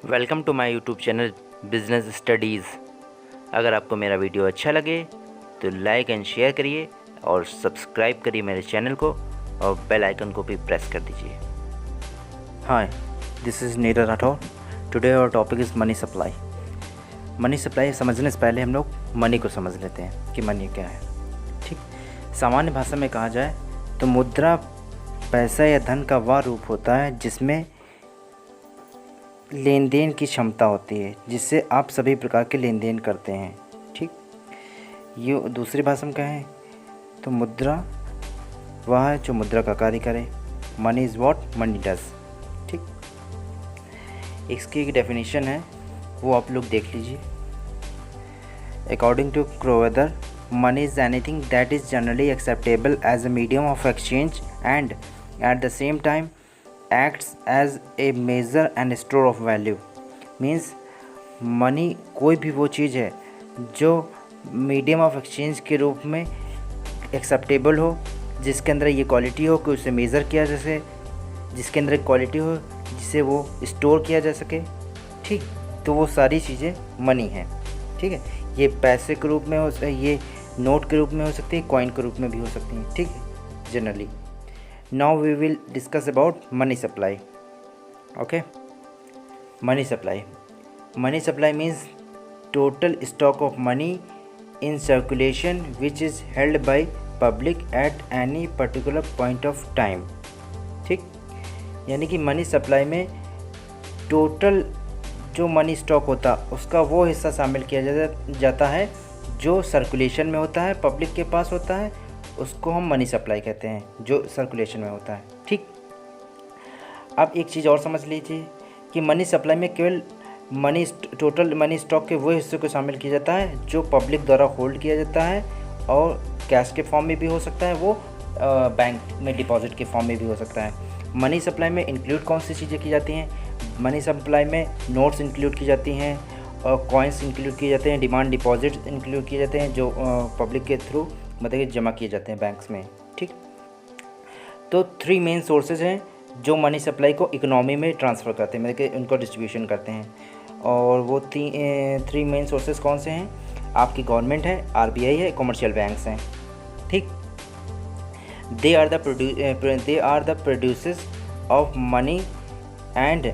Welcome to my YouTube channel business studies. अगर आपको मेरा वीडियो अच्छा लगे तो लाइक एंड शेयर करिए और सब्सक्राइब करिए मेरे चैनल को और बेल आइकन को भी प्रेस कर दीजिए। Hi, this is Neeraj Rathore. Today our topic is money supply. Money supply समझने से पहले हम लोग मनी को समझ लेते हैं कि मनी क्या है। ठीक, सामान्य भाषा में कहा जाए तो मुद्रा पैसा या धन का वह रूप होता है जिसमें लेन देन की क्षमता होती है, जिससे आप सभी प्रकार के लेन देन करते हैं। ठीक, ये दूसरी भाषा में कहें तो मुद्रा वह है जो मुद्रा का कार्य करे। Money is what money does. ठीक, इसकी एक डेफिनेशन है, वो आप लोग देख लीजिए। According to Crowther, money is anything that is generally acceptable as a medium of exchange and at the same time acts as a measure and store of value। Means money कोई भी वो चीज़ है जो मीडियम ऑफ एक्सचेंज के रूप में acceptable हो, जिसके अंदर ये क्वालिटी हो कि उसे मेज़र किया जा सके, जिसके अंदर एक क्वालिटी हो जिसे वो स्टोर किया जा सके। ठीक, तो वो सारी चीज़ें मनी हैं। ठीक है, ये पैसे के रूप में हो, ये नोट के रूप में हो सकती है, कॉइन के रूप में भी हो सकती हैं। ठीक है, generally. Now we will discuss about money supply. Okay, money supply. Money supply means total stock of money in circulation which is held by public at any particular point of time. ठीक, यानी कि money supply में total जो money stock होता उसका वो हिस्सा शामिल किया जाता है जो सर्कुलेशन में होता है, पब्लिक के पास होता है, उसको हम मनी सप्लाई कहते हैं, जो सर्कुलेशन में होता है। ठीक, अब एक चीज़ और समझ लीजिए कि मनी सप्लाई में केवल टोटल मनी स्टॉक के वो हिस्से को शामिल किया जाता है जो पब्लिक द्वारा होल्ड किया जाता है, और कैश के फॉर्म में भी हो सकता है, वो बैंक में डिपॉजिट के फॉर्म में भी हो सकता है। मनी सप्लाई में इंक्लूड कौन सी चीज़ें की जाती हैं? मनी सप्लाई में नोट्स इंक्लूड की जाती हैं, और कॉइन्स इंक्लूड किए जाते हैं, डिमांड डिपॉजिट इंक्लूड किए जाते हैं जो पब्लिक के थ्रू मतलब कि जमा किए जाते हैं बैंक्स में। ठीक, तो 3 मेन सोर्सेज हैं जो मनी सप्लाई को इकोनॉमी में ट्रांसफ़र करते हैं, मतलब कि उनको डिस्ट्रीब्यूशन करते हैं। और वो 3 मेन सोर्सेज कौन से हैं? आपकी गवर्नमेंट है, आरबीआई है, कमर्शियल बैंक्स हैं। ठीक, they are the producers of money and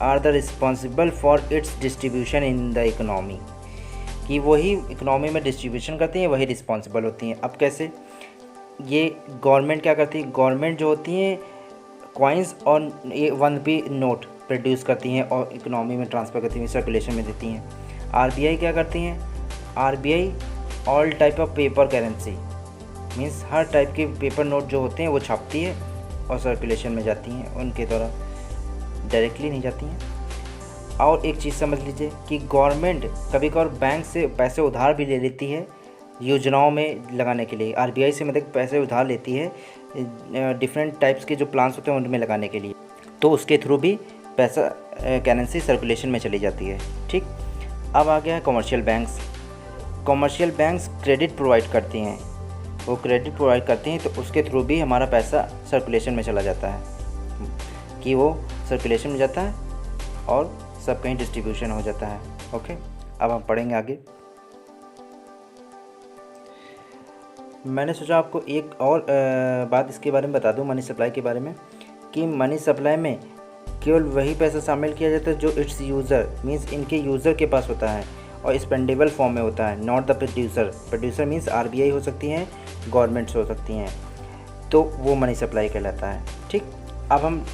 are the responsible for its distribution in the economy. कि वही इकोनॉमी में डिस्ट्रीब्यूशन करती हैं, वही रिस्पॉन्सिबल होती हैं। अब कैसे? ये गवर्नमेंट क्या करती है? गवर्नमेंट जो होती हैं कॉइन्स और ये 1 रुपये नोट प्रोड्यूस करती हैं और इकोनॉमी में ट्रांसफ़र करती हैं, सर्कुलेशन में देती हैं। आरबीआई क्या करती हैं? RBI all type of paper currency, means her type के पेपर नोट जो होते हैं वो छापती है और सर्कुलेशन में जाती हैं, उनके द्वारा डायरेक्टली नहीं जाती हैं। और एक चीज़ समझ लीजिए कि गवर्नमेंट कभी कभार बैंक से पैसे उधार भी ले लेती है योजनाओं में लगाने के लिए। आरबीआई से मतलब पैसे उधार लेती है डिफरेंट टाइप्स के जो प्लान्स होते हैं उनमें लगाने के लिए, तो उसके थ्रू भी पैसा करेंसी सर्कुलेशन में चली जाती है। ठीक, अब आ गया है commercial banks. Commercial banks credit provide करती हैं, वो क्रेडिट प्रोवाइड करती हैं, तो उसके थ्रू भी हमारा पैसा सर्कुलेशन में चला जाता है, कि वो सर्कुलेशन में जाता है और सब कहीं डिस्ट्रीब्यूशन हो जाता है। ओके, अब हम पढ़ेंगे आगे। मैंने सोचा आपको एक और बात इसके बारे में बता दूं, मनी सप्लाई के बारे में, कि मनी सप्लाई में केवल वही पैसा शामिल किया जाता है जो इट्स यूज़र मींस इनके यूज़र के पास होता है और स्पेंडेबल फॉर्म में होता है, not the producer. Producer means RBI हो सकती हैं, गवर्नमेंट्स हो सकती हैं, तो वो मनी सप्लाई कहलाता है। ठीक, अब हम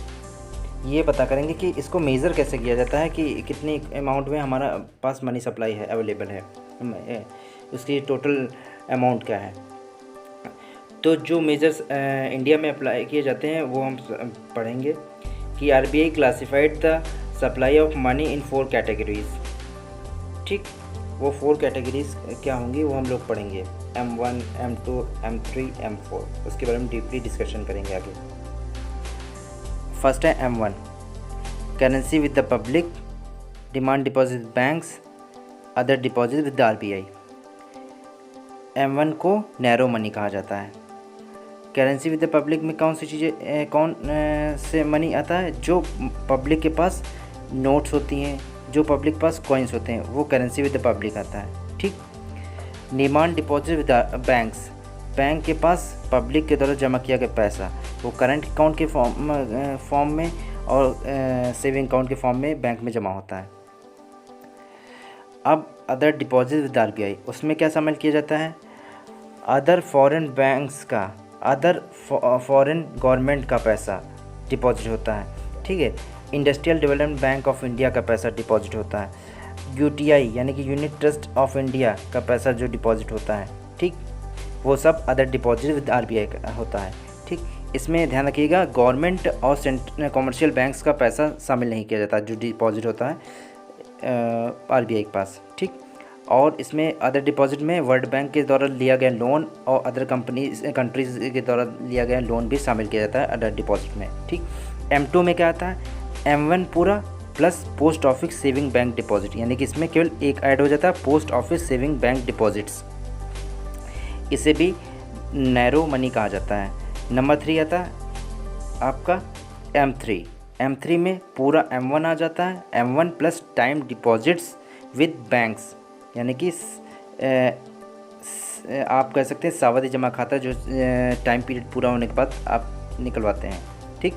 ये पता करेंगे कि इसको मेज़र कैसे किया जाता है, कि कितनी अमाउंट में हमारा पास मनी सप्लाई है, अवेलेबल है, उसकी टोटल अमाउंट क्या है। तो जो मेजर्स इंडिया में अप्लाई किए जाते हैं वो हम पढ़ेंगे कि RBI classified the supply of money in 4 categories. ठीक, वो 4 कैटेगरीज क्या होंगी वो हम लोग पढ़ेंगे, M1, M2, M3, M4। उसके बारे में डीपली डिस्कशन करेंगे आगे। फर्स्ट है M1, currency with the public, demand deposit banks, other deposit with the RBI. M1 को नैरो मनी कहा जाता है। करेंसी विद द पब्लिक में कौन सी चीज़ें कौन से मनी आता है? जो पब्लिक के पास नोट्स होती हैं, जो पब्लिक पास कॉइन्स होते हैं, वो करेंसी विद द पब्लिक आता है। ठीक। Demand deposit with banks, bank के पास पब्लिक के द्वारा जमा किया गया पैसा वो करंट अकाउंट के फॉर्म में और सेविंग अकाउंट के फॉर्म में बैंक में जमा होता है। अब अदर डिपॉजिट विद आरबीआई, उसमें क्या शामिल किया जाता है? अदर फॉरेन बैंक्स का, अदर फॉरेन गवर्नमेंट का पैसा डिपॉजिट होता है। ठीक है। Industrial development bank of India का पैसा डिपॉजिट होता है। यूटीआई यानी कि यूनिट ट्रस्ट ऑफ इंडिया का पैसा जो डिपॉजिट होता है, ठीक, वो सब अदर डिपॉजिट विद आरबीआई का होता है। ठीक। इसमें ध्यान रखिएगा, गवर्नमेंट और कॉमर्शियल बैंक्स का पैसा शामिल नहीं किया जाता जो डिपॉजिट होता है आरबीआई के पास। ठीक। और इसमें अदर डिपॉजिट में वर्ल्ड बैंक के द्वारा लिया गया लोन और अदर कंट्रीज़ के द्वारा लिया गया लोन भी शामिल किया जाता है अदर डिपॉजिट में। ठीक। M2 में क्या आता है? M1 पूरा plus post office saving bank deposit, यानी कि इसमें केवल एक ऐड हो जाता है, post office saving bank deposits. इसे भी नैरो मनी कहा जाता है। नंबर 3 आता है आपका M3। M3 में पूरा M1 आ जाता है, M1 plus time deposits with banks, यानी कि आप कह सकते हैं सावधि जमा खाता जो टाइम पीरियड पूरा होने के बाद आप निकलवाते हैं। ठीक।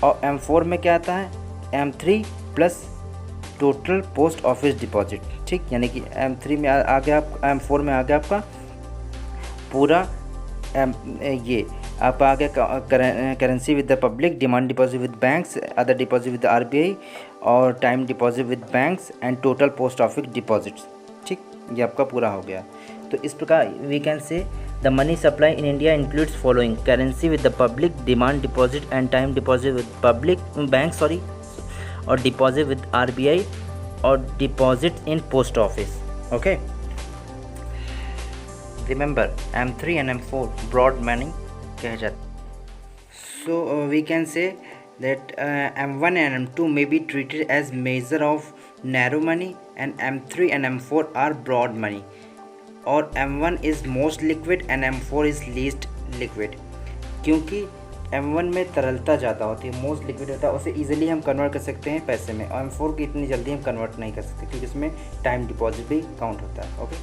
और M4 में क्या आता है? M3 plus total post office deposit. ठीक। यानी कि M3 में आ गया M4 में आ गया आपका पूरा ये आपका आ गया currency with the public, demand deposit with banks, other deposit with RBI और time deposit with banks and total post office deposits. ठीक। ये आपका पूरा हो गया। तो इस प्रकार we can say the money supply in India includes following: currency with the public, demand deposit and time deposit with public bank और डिपॉजिट विद आरबीआई और deposit in post office. Okay. Remember M3 and M4 broad money कहे जाते। So we can say that M1 and M2 may be treated as measure of narrow money and M3 and M4 are broad money, और M1 is most liquid and M4 is least liquid। क्योंकि M1 में तरलता ज़्यादा होती है, most liquid होता है, उसे इजीली हम कन्वर्ट कर सकते हैं पैसे में, और M4 की इतनी जल्दी हम कन्वर्ट नहीं कर सकते क्योंकि इसमें टाइम डिपॉजिट भी काउंट होता है। Okay,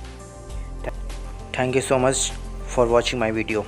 thank you so much for watching my video.